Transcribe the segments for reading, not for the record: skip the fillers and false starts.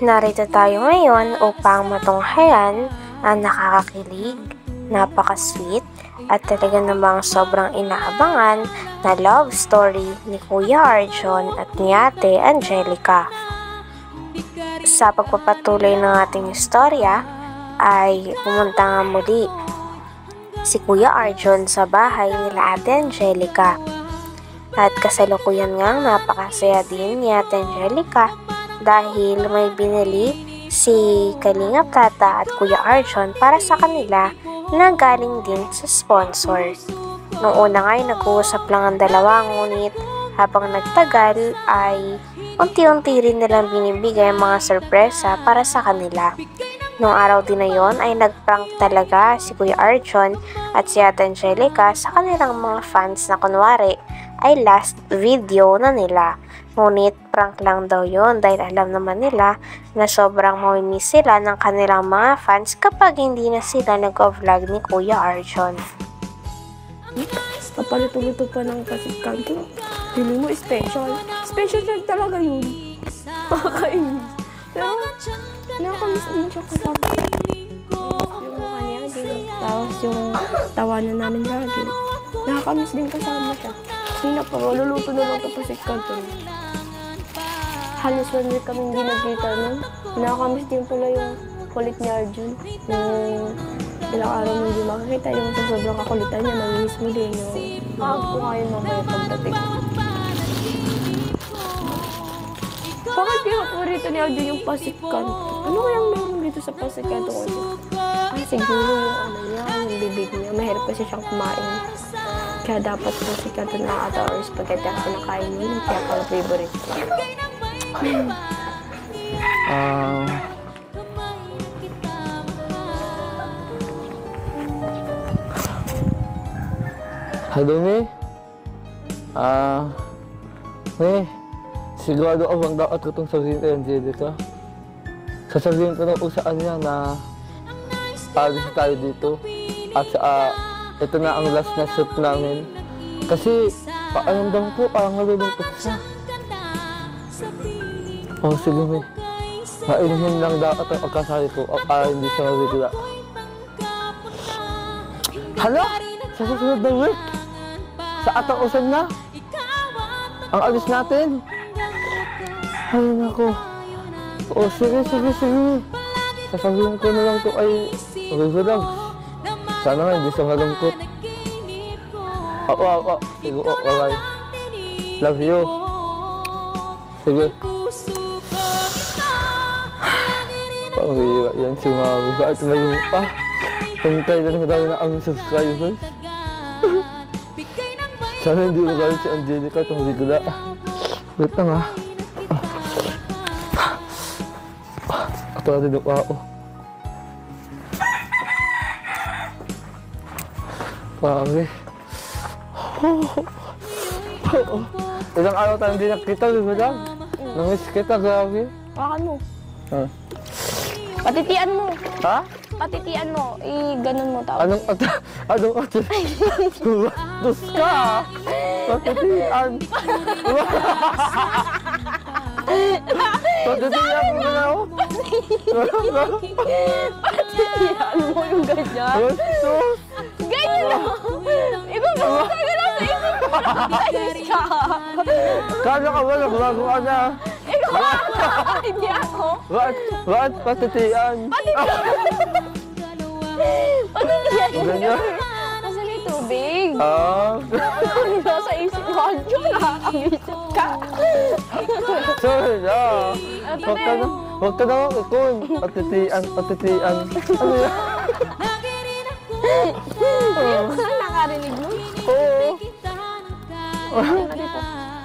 Narito tayo ngayon upang matunghayan ang nakakakilig, napaka-sweet at talaga namang sobrang inaabangan na love story ni Kuya Arjon at ni Ate Angelica. Sa pagpapatuloy ng ating istorya ay pumunta nga muli si Kuya Arjon sa bahay nila Ate Angelica. At kasalukuyan ngang napakasaya din ni Ate Angelica dahil may binili si Kalingap Tata at Kuya Arjon para sa kanila na galing din sa sponsor. Noong una nga ay nag-uusap lang ang dalawa, ngunit habang nagtagal ay unti-unti rin nilang binibigay mga sorpresa para sa kanila. Noong araw din na yon ay nagprank talaga si Kuya Arjon at si Ate Angelica sa kanilang mga fans na kunwari ay last video na nila. Ngunit prank lang daw yon dahil alam naman nila na sobrang mamimiss sila ng kanilang mga fans kapag hindi na sila nag-vlog ni Kuya Arjon. Kapalito-lito pa ng pasit kanto. Pili mo special. Special lang talaga yun. Pakakainis. Pero nakakamiss din siya kapag yung mukha niya din. Tapos yung tawanan namin lagi. Nakakamiss din kasama siya. Hindi na pa, maluluto na lang ito pasit kanto. Halos 1 week kami hindi nagkita nun. Nakakamiss din pala yung kulit ni Arjun. Yung ilang araw mo hindi makakita, yung sa sobrang kakulitan niya, nangihis mo din yung ko ngayon mamaya pagdating. Bakit pinapurito ni Arjun yung pasikkan? Ano kayang meron dito sa pasikkan ito? Siguro yung ano niya, yung bibig niya. Mahirap kasi siyang kumain. Kaya dapat pasikkan ito ng ata or spaghetti ang pinakain niya. Kaya pala favorite ko. Hello, Mi? Mi, sigurado ako bang dapat ko itong sabihin kay Angelica? Sasabihin ko na po sa kanya na alis tayo dito at ito na ang last na shoot namin. Kasi pakiramdam ko parang nalulungkot siya. Oh, sige, Mi. Mainihin lang dapat ang pagkasali ko para hindi siya mabigla. Hala! Sa susunod na week! Sa atausan na! Ang alis natin! Ay, naku. Oh, sige. Sasabihin ko na lang ito ay Rizodang. Sana nga hindi siya malungkot. Oo. Sige, bye-bye. Love you. Sige. Panghiwa yan si Mami. Bakit ngayon pa? Hintay lang na tayo na ang subscribers. Sana hindi ko galit si Angelica itong bigla. Wait lang ha. Ito natin yung pao. Panghi. Ilang araw tayo hindi nakita, di ba lang? Namiss kita, grabe. Pakan mo. Ha? Patitian mo. Ha? Patitian mo. I-ganon mo tao. Anong Dus ka! Patitian! Patitian mo na ako? Patitian mo yung ganyan. Sus! Ganyan na! Ibabasa ka lang sa isip mo. Ayos ka! Kala ka ba nagbago ka na? Ikaw! Hindi ako! Bakit patitian? Patitian mo Ganyan? Kasi may tubig. Nasa isip mo, Anjo, nakakamisip ka. Sorry na. Huwag ka na makikon. Patitian. Ano yan? Hindi ko lang nakarinig mo. Oo. Ano na dito?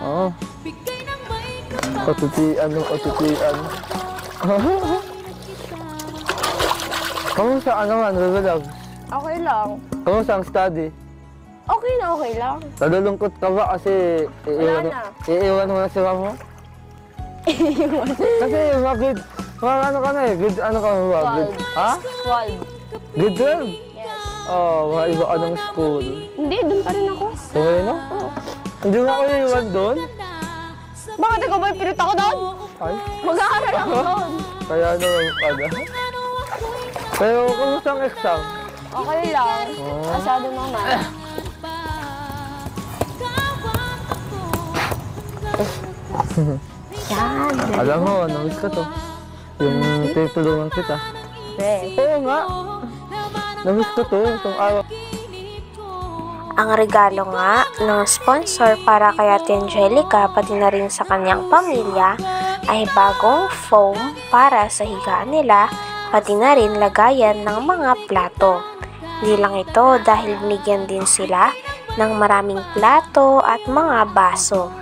Oo. Patitian. Kamusta naman, Rizodang? Okay lang. Kamusta ang study? Okay lang. Nalulungkot ka ba kasi iiwan mo na si Mama? Kasi grade, ano ka na eh, grade ano ka ba? Ha? 12. Grade 12? Yes. Oh, mga iba ka ng school. Hindi, dun pa rin ako. Tingnan mo? Oo. Hindi mo ako iiwan doon? Bakit ikaw ba yung pinunta ko doon? Ay, Mag-aaral ako doon. kaya naman pala. Pero kumusta ang exam? Okay lang. Masyado naman. Yan. Alam mo, namiss ko to. Yung tutulungan kita. Oo nga. Namiss ko to, itong araw. Ang regalo nga ng sponsor para kay Ate Angelica pati na rin sa kanyang pamilya ay bagong foam para sa higaan nila pati na rin lagayan ng mga plato. Hindi lang ito dahil binigyan din sila ng maraming plato at mga baso.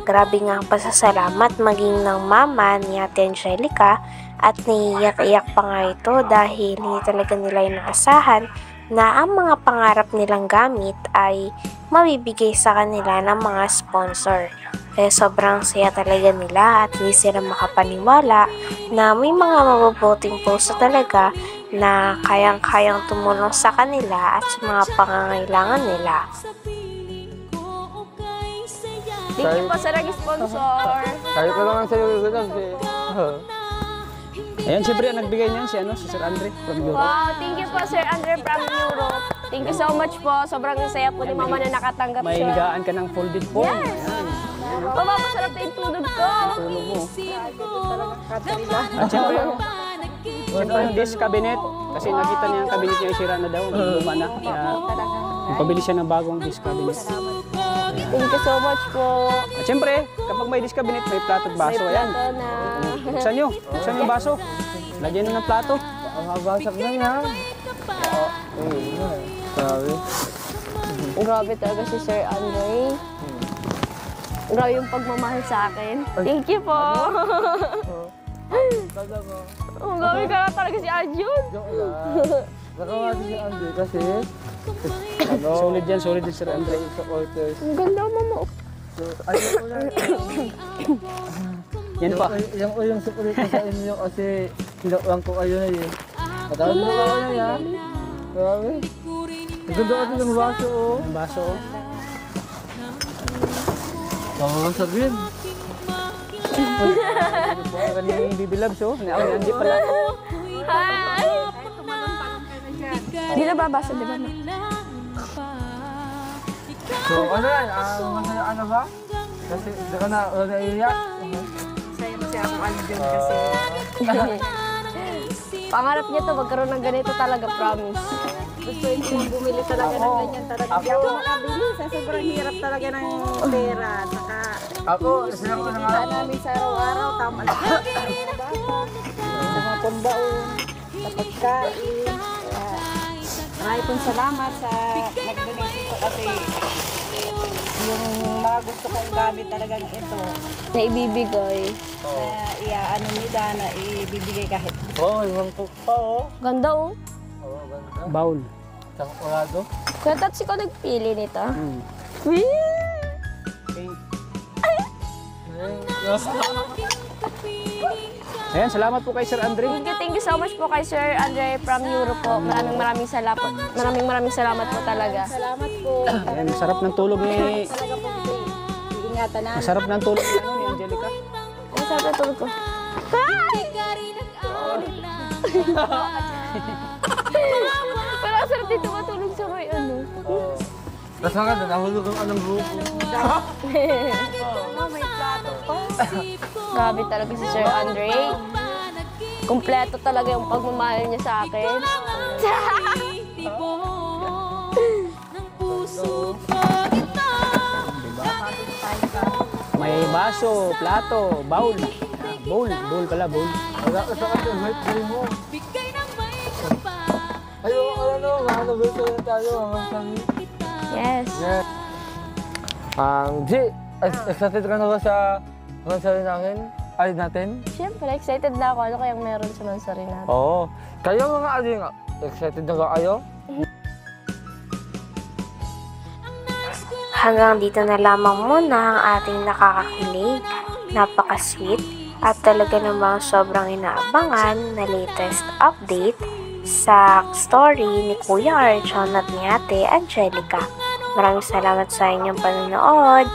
Grabe nga ang pasasalamat maging ng mama ni Ate Angelica at naiiyak-iyak pa nga ito dahil hindi talaga nila inaasahan na ang mga pangarap nilang gamit ay mabibigay sa kanila ng mga sponsor. Kaya sobrang saya talaga nila at hindi sila makapaniwala na may mga mabubuting puso talaga na kayang-kayang tumulong sa kanila at sa mga pangangailangan nila. Thank you po sa nag-sponsor. Kaya ko naman sa'yo gulang eh. Ayan, siyempre ang nagbigay niyan si Sir Andre from Europe. Wow, thank you po Sir Andre from Europe. Thank you so much po. Sobrang saya po ni Mama na nakatanggap May siya. higaan ka ng folded foam. Yes. Ayan, Mama, masarap na yung tulog ko. tulog mo. At siyempre yung disc cabinet. Kasi nakita niya ang cabinet niya ay sira na daw. Luma na. Kaya pabili siya ng bagong disc cabinet. Thank you so much po. At siyempre, kapag may disc cabinet, may plato at baso. Ayan. Ito na. Buksan nyo. Buksan yung baso. Lagyan nyo ng plato. Ang mabasak na yan. Sabi. Grabe talaga si Sir Andre. Grabe yung pagmamahal sa akin. Thank you po. Oh, grabe ka na talaga si Arjun. Joke lang. Nakawati si Andy kasi Solid yan, solid din Sir Andre. supporters. Ang ganda, Mama. Ayun ko lang. Yan pa. Yung support ko sa inyo kasi kinukuhan ko kayo na eh. Patawag mo ka na yan. Grabe. Ang ganda kasi ng baso oh. Ang baso. oh. Mamamasag yun. Kanina yung Bibi Labs, oh. Hindi pala. Hi! Di na babasa, di ba? Ma? So ano yan? Masaya ano ba? Kasi di ka na naiiyak. Pangarap niya to, magkaroon ng ganito talaga, promise. Gusto ko bumili talaga ng ganyan talaga. Hindi ako makabili sa sobrang hirap talaga ng pera. Saka Ako, sila ko na nga. kita namin sa araw-araw, tama lang sa mga bata, sa mga pambaon, sa pagkain. Kaya marami pong salamat sa nag-donate ko kasi yung mga gusto kong gamit talagang ito Na ibibigay. na ano nila na ibibigay kahit Oo, yung cook pa oh. Ganda, oh. Oo, ganda. Bowl. Isang kurado. Kaya Tats, ikaw nagpili nito. Hmm. Wee! Ayan, salamat po kay Sir Andre. Thank you so much po kay Sir Andre from Europe po. Maraming salamat. Maraming salamat po talaga. salamat po. Ayan, masarap ng tulog ni... Talaga po ito. Iingatan na. Masarap ng tulog ni, ni Angelica. Ang sarap na tulog ko. Pero ang sarap dito matulog sa may ano. Tapos nga, nahulog ang anong grupo. May plato po. Grabe talaga si Sir Andre. Kompleto talaga yung pagmamahal niya sa akin. May baso, plato, bowl. Bowl pala, bowl. Wala ka sa ating birthday mo. Ayaw, ano, mga birthday na tayo, mga kami. Yes. Yeah. G, excited ka na ba sa mansari namin? Ay, natin? Siyempre, excited na ako. Ano kayang meron sa mansari natin? Oo. Kayo mga aling, excited na ba kayo? Hanggang dito na lamang muna ang ating nakakakilig, napaka-sweet, at talaga namang sobrang inaabangan na latest update sa story ni Kuya Arjon at ni Ate Angelica. Maraming salamat sa inyong panonood.